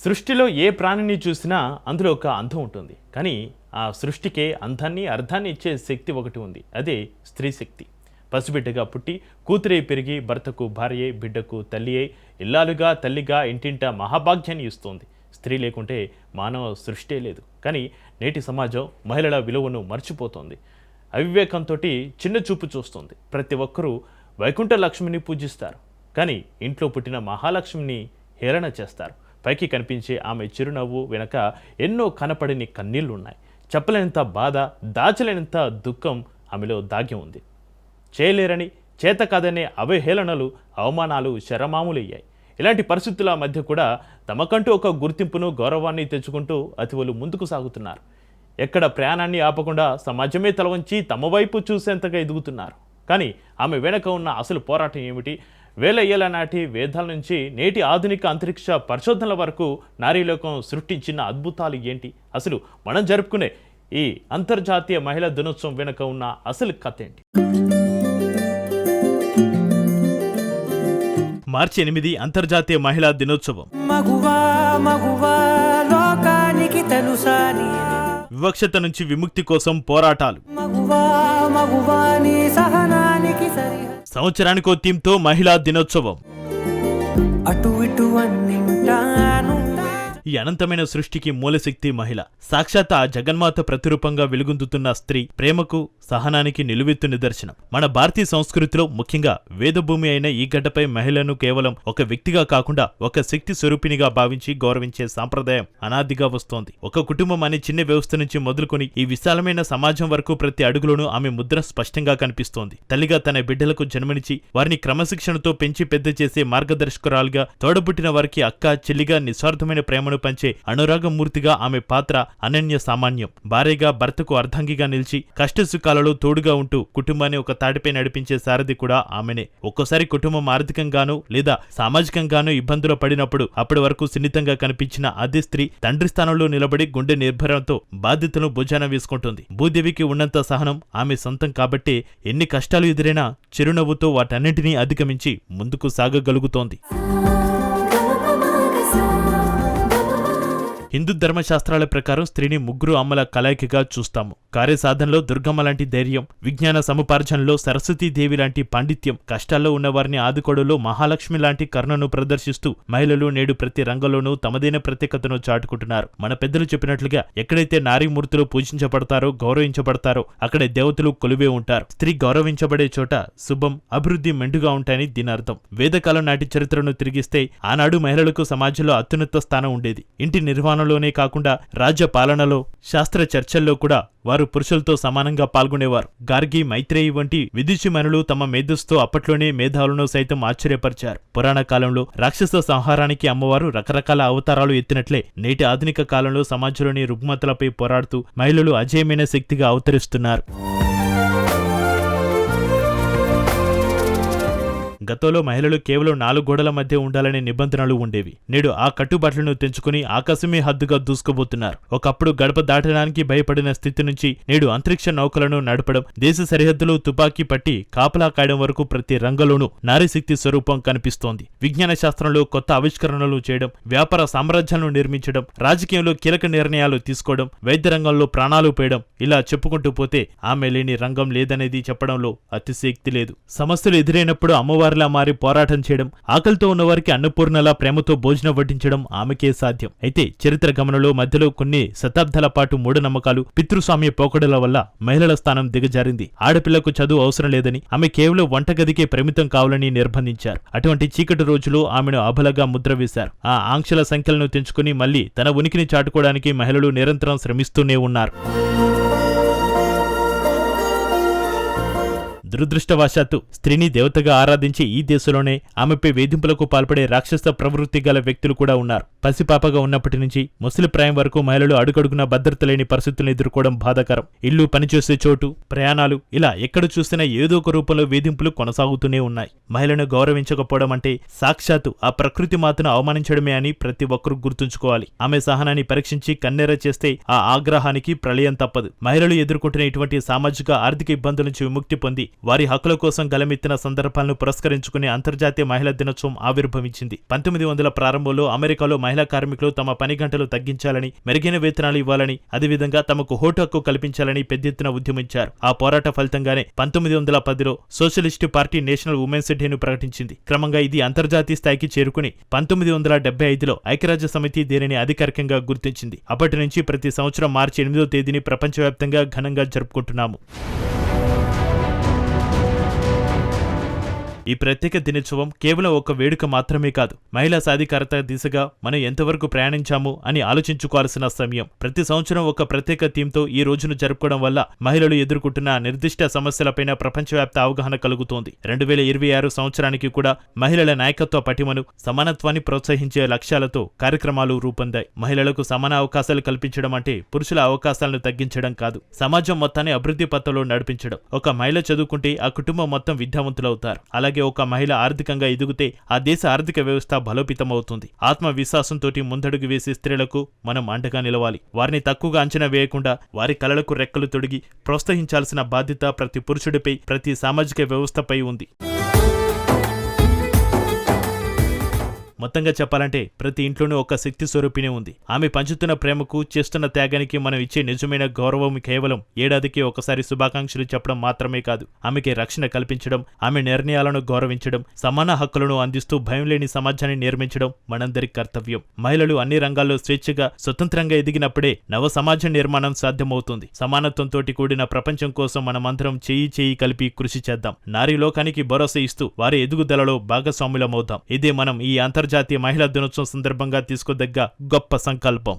సృష్టిలో ఏ ప్రాణిని చూసినా అందులో ఒక అందం ఉంటుంది. కానీ ఆ సృష్టికే అందాన్ని అర్థాన్ని ఇచ్చే శక్తి ఒకటి ఉంది. అదే స్త్రీ శక్తి. పసిబిడ్డగా పుట్టి కూతురై పెరిగి భర్తకు భార్యే, బిడ్డకు తల్లియే, ఇల్లాలుగా తల్లిగా ఇంటింట మహాభాగ్యాన్ని ఇస్తోంది. స్త్రీ లేకుంటే మానవ సృష్టే లేదు. కానీ నేటి సమాజం మహిళల విలువను మర్చిపోతోంది. అవివేకంతో చిన్న చూపు చూస్తుంది. ప్రతి ఒక్కరూ వైకుంఠ లక్ష్మిని పూజిస్తారు. కానీ ఇంట్లో పుట్టిన మహాలక్ష్మిని హేళన చేస్తారు. పైకి కనిపించే ఆమె చిరునవ్వు వెనక ఎన్నో కనపడని కన్నీళ్లున్నాయి. చెప్పలేనంత బాధ, దాచలేనంత దుఃఖం ఆమెలో దాగి ఉంది. చేయలేరని, చేత కాదనే అవహేళనలు, అవమానాలు శరమాములయ్యాయి. ఇలాంటి పరిస్థితుల మధ్య కూడా తమకంటూ ఒక గుర్తింపును, గౌరవాన్ని తెచ్చుకుంటూ అతివలు ముందుకు సాగుతున్నారు. ఎక్కడ ప్రయాణాన్ని ఆపకుండా సమాజమే తలవంచి తమ వైపు చూసేంతగా ఎదుగుతున్నారు. కానీ ఆమె వెనక ఉన్న అసలు పోరాటం ఏమిటి? వేల ఏళ్ల నాటి వేదాల నుంచి నేటి ఆధునిక అంతరిక్ష పరిశోధనల వరకు నారీలోకం సృష్టించిన అద్భుతాలు ఏంటి? అసలు మనం జరుపుకునే ఈ అంతర్జాతీయ మహిళా దినోత్సవం వెనుక ఉన్న అసలు కథ ఏంటి? మార్చి 8 అంతర్జాతీయ మహిళా దినోత్సవం. వివక్షత నుంచి విముక్తి కోసం పోరాటాలు. సంవత్సరానికో థీమ్తో మహిళా దినోత్సవం. ఈ అనంతమైన సృష్టికి మూలశక్తి మహిళ. సాక్షాత్ ఆ జగన్మాత ప్రతిరూపంగా వెలుగొందుతున్న స్త్రీ ప్రేమకు, సహనానికి నిలువెత్తు నిదర్శనం. మన భారతీయ సంస్కృతిలో ముఖ్యంగా వేదభూమి అయిన ఈ గడ్డపై మహిళను కేవలం ఒక వ్యక్తిగా కాకుండా ఒక శక్తి స్వరూపినిగా భావించి గౌరవించే సాంప్రదాయం అనాదిగా వస్తోంది. ఒక కుటుంబం అనే చిన్న వ్యవస్థ నుంచి మొదలుకొని ఈ విశాలమైన సమాజం వరకు ప్రతి అడుగులోనూ ఆమె ముద్ర స్పష్టంగా కనిపిస్తోంది. తల్లిగా తన బిడ్డలకు జన్మనిచ్చి వారిని క్రమశిక్షణతో పెంచి పెద్ద చేసే మార్గదర్శకురాలుగా, తోడబుట్టిన వారికి అక్క, చెల్లిగా నిస్వార్థమైన ప్రేమను పంచే అనురాగమూర్తిగా ఆమె పాత్ర అనన్య సామాన్యం. భార్యగా, భర్తకు అర్ధాంగిగా నిలిచి కష్టసుఖాలలో తోడుగా ఉంటూ కుటుంబాన్ని ఒక తాటిపై నడిపించే సారథి కూడా ఆమెనే. ఒక్కోసారి కుటుంబం ఆర్థికంగానూ లేదా సామాజికంగానూ ఇబ్బందులు పడినప్పుడు అప్పటి వరకు సున్నితంగా కనిపించిన అదే స్త్రీ తండ్రి స్థానంలో నిలబడి గుండె నిర్భరంతో బాధ్యతను భుజాన వేసుకుంటుంది. భూదేవికి ఉన్నంత సహనం ఆమె సొంతం కాబట్టే ఎన్ని కష్టాలు ఎదురైనా చిరునవ్వుతో వాటన్నింటినీ అధిగమించి ముందుకు సాగగలుగుతోంది. హిందూ ధర్మశాస్త్రాల ప్రకారం స్త్రీని ముగ్గురు అమ్మల కలయికగా చూస్తాము. కార్యసాధనలో దుర్గమ్మ లాంటి ధైర్యం, విజ్ఞాన సముపార్జనలో సరస్వతీదేవి లాంటి పాండిత్యం, కష్టాల్లో ఉన్నవారిని ఆదుకోవడంలో మహాలక్ష్మి లాంటి కరుణను ప్రదర్శిస్తూ మహిళలు నేడు ప్రతి రంగంలోనూ తమదైన ప్రత్యేకతను చాటుకుంటున్నారు. మన పెద్దలు చెప్పినట్లుగా ఎక్కడైతే నారీమూర్తులు పూజించబడతారో, గౌరవించబడతారో అక్కడే దేవతలు కొలువే ఉంటారు. స్త్రీ గౌరవించబడే చోట శుభం, అభివృద్ధి మెండుగా ఉంటాయని దీని అర్థం. వేదకాలం నాటి చరిత్రను తిరిగిస్తే ఆనాడు మహిళలకు సమాజంలో అత్యున్నత స్థానం ఉండేది. ఇంటి నిర్వహణలోనే కాకుండా రాజ్య పాలనలో, శాస్త్ర చర్చల్లో కూడా వారు పురుషులతో సమానంగా పాల్గొనేవారు. గార్గి, మైత్రేయి వంటి విదుషీమణులు తమ మేధస్సుతో అప్పట్లోనే మేధావులను సైతం ఆశ్చర్యపరిచారు. పురాణ కాలంలో రాక్షస సంహారానికి అమ్మవారు రకరకాల అవతారాలు ఎత్తినట్లే నేటి ఆధునిక కాలంలో సమాజంలోని రుగ్మతలపై పోరాడుతూ మహిళలు అజేయమైన శక్తిగా అవతరిస్తున్నారు. గతంలో మహిళలు కేవలం 4 గోడల మధ్య ఉండాలనే నిబంధనలు ఉండేవి. నేడు ఆ కట్టుబాట్లను తెంచుకుని ఆకాశమే హద్దుగా దూసుకుపోతున్నారు. ఒకప్పుడు గడప దాటడానికి భయపడిన స్థితి నుంచి నేడు అంతరిక్ష నౌకలను నడపడం, దేశ సరిహద్దులు తుపాకీ పట్టి కాపలా కాయడం వరకు ప్రతి రంగంలోనూ నారీశక్తి స్వరూపం కనిపిస్తోంది. విజ్ఞాన శాస్త్రంలో కొత్త ఆవిష్కరణలు చేయడం, వ్యాపార సామ్రాజ్యాలను నిర్మించడం, రాజకీయంలో కీలక నిర్ణయాలు తీసుకోవడం, వైద్య రంగంలో ప్రాణాలు పోయడం, ఇలా చెప్పుకుంటూ పోతే ఆమె లేని రంగం లేదనేది చెప్పడంలో అతిశక్తి లేదు. సమస్యలు ఎదురైనప్పుడు అమ్మవారు మారి పోరాటం చేయడం, ఆకలితో ఉన్నవారికి అన్నపూర్ణలా ప్రేమతో భోజనం వడ్డించడం ఆమెకే సాధ్యం. అయితే చరిత్ర గమనంలో మధ్యలో కొన్ని శతాబ్దాల పాటు మూఢనమ్మకాలు, పితృస్వామ్య పోకడల వల్ల మహిళల స్థానం దిగజారింది. ఆడపిల్లకు చదువు అవసరం లేదని, ఆమె కేవలం వంటగదికే పరిమితం కావాలని నిర్బంధించారు. అటువంటి చీకటి రోజులు ఆమెను అబలగా ముద్ర వేశారు. ఆ ఆంక్షల సంఖ్యలను తెంచుకుని మళ్లీ తన ఉనికిని చాటుకోవడానికి మహిళలు నిరంతరం శ్రమిస్తూనే ఉన్నారు. దురదృష్టవశాత్తు స్త్రీని దేవతగా ఆరాధించి ఈ దేశంలోనే ఆమెపై వేధింపులకు పాల్పడే రాక్షస ప్రవృత్తి గల వ్యక్తులు కూడా ఉన్నారు. పసిపాపగా ఉన్నప్పటి నుంచి ముసలి ప్రాయం వరకు మహిళలు అడుగడుగున భద్రత లేని పరిస్థితులను ఎదుర్కోవడం బాధాకరం. ఇల్లు, పనిచేసే చోటు, ప్రయాణాలు, ఇలా ఎక్కడ చూసినా ఏదో ఒక రూపంలో వేధింపులు కొనసాగుతూనే ఉన్నాయి. మహిళను గౌరవించకపోవడం అంటే సాక్షాత్తు ఆ ప్రకృతి మాతను అవమానించడమే అని ప్రతి ఒక్కరూ గుర్తుంచుకోవాలి. ఆమె సహనాన్ని పరీక్షించి కన్నెర చేస్తే ఆ ఆగ్రహానికి ప్రళయం తప్పదు. మహిళలు ఎదుర్కొంటున్న ఇటువంటి సామాజిక, ఆర్థిక ఇబ్బందుల నుంచి విముక్తి పొంది వారి హక్కుల కోసం గలమెత్తిన సందర్భాలను పురస్కరించుకుని అంతర్జాతీయ మహిళా దినోత్సవం ఆవిర్భవించింది. 1900 ప్రారంభంలో అమెరికాలో మహిళా కార్మికులు తమ పని గంటలు తగ్గించాలని, మెరుగైన వేతనాలు ఇవ్వాలని, అదేవిధంగా తమకు ఓటు హక్కు కల్పించాలని పెద్దెత్తున ఉద్యమించారు. ఆ పోరాట ఫలితంగానే 1910లో సోషలిస్టు పార్టీ నేషనల్ ఉమెన్స్ డేను ప్రకటించింది. క్రమంగా ఇది అంతర్జాతీయ స్థాయికి చేరుకుని 1975లో ఐక్యరాజ్య సమితి దీనిని అధికారికంగా గుర్తించింది. అప్పటి నుంచి ప్రతి సంవత్సరం మార్చి 8వ తేదీని ప్రపంచవ్యాప్తంగా ఘనంగా జరుపుకుంటున్నాము. ఈ ప్రత్యేక దినోత్సవం కేవలం ఒక వేడుక మాత్రమే కాదు, మహిళా సాధికారత దిశగా మనం ఎంతవరకు ప్రయాణించాము అని ఆలోచించుకోవాల్సిన సమయం. ప్రతి సంవత్సరం ఒక ప్రత్యేక థీమ్తో ఈ రోజును జరుపుకోవడం వల్ల మహిళలు ఎదుర్కొంటున్న నిర్దిష్ట సమస్యలపైన ప్రపంచవ్యాప్త అవగాహన కలుగుతోంది. 2026 సంవత్సరానికి కూడా మహిళల నాయకత్వ పటిమను, సమానత్వాన్ని ప్రోత్సహించే లక్ష్యాలతో కార్యక్రమాలు రూపొందాయి. మహిళలకు సమాన అవకాశాలు కల్పించడం అంటే పురుషుల అవకాశాలను తగ్గించడం కాదు, సమాజం మొత్తాన్ని అభివృద్ధి పథంలో నడిపించడం. ఒక మహిళ చదువుకుంటే ఆ కుటుంబం మొత్తం విద్యావంతులవుతారు. అలాగే ఒక మహిళ ఆర్థికంగా ఎదిగితే ఆ దేశ ఆర్థిక వ్యవస్థ బలోపేతమవుతుంది. ఆత్మవిశ్వాసంతోటి ముందడుగు వేసే స్త్రీలకు మనం అండగా నిలవాలి. వారిని తక్కువగా అంచనా వేయకుండా వారి కలలకు రెక్కలు తొడిగి ప్రోత్సహించాల్సిన బాధ్యత ప్రతి పురుషుడిపై, ప్రతి సామాజిక వ్యవస్థపై ఉంది. మొత్తంగా చెప్పాలంటే ప్రతి ఇంట్లోనూ ఒక శక్తి స్వరూపిణి ఉంది. ఆమె పంచుతున్న ప్రేమకు, చేస్తున్న త్యాగానికి మనం ఇచ్చే నిజమైన గౌరవం కేవలం ఏడాదికి ఒకసారి శుభాకాంక్షలు చెప్పడం మాత్రమే కాదు, ఆమెకి రక్షణ కల్పించడం, ఆమె నిర్ణయాలను గౌరవించడం, సమాన హక్కులను అందిస్తూ భయం లేని సమాజాన్ని నిర్మించడం మనందరి కర్తవ్యం. మహిళలు అన్ని రంగాల్లో స్వేచ్ఛగా, స్వతంత్రంగా ఎదిగినప్పుడే నవ సమాజ నిర్మాణం సాధ్యమవుతుంది. సమానత్వంతో కూడిన ప్రపంచం కోసం మనమందరం చేయి కలిపి కృషి చేద్దాం. నారీ లోకానికి భరోసా ఇస్తూ వారి ఎదుగుదలలో భాగస్వాములమవుదాం. ఇదే మనం ఈ అంతర్జాతీయ మహిళా దినోత్సవం సందర్భంగా తీసుకోదగ్గ గొప్ప సంకల్పం.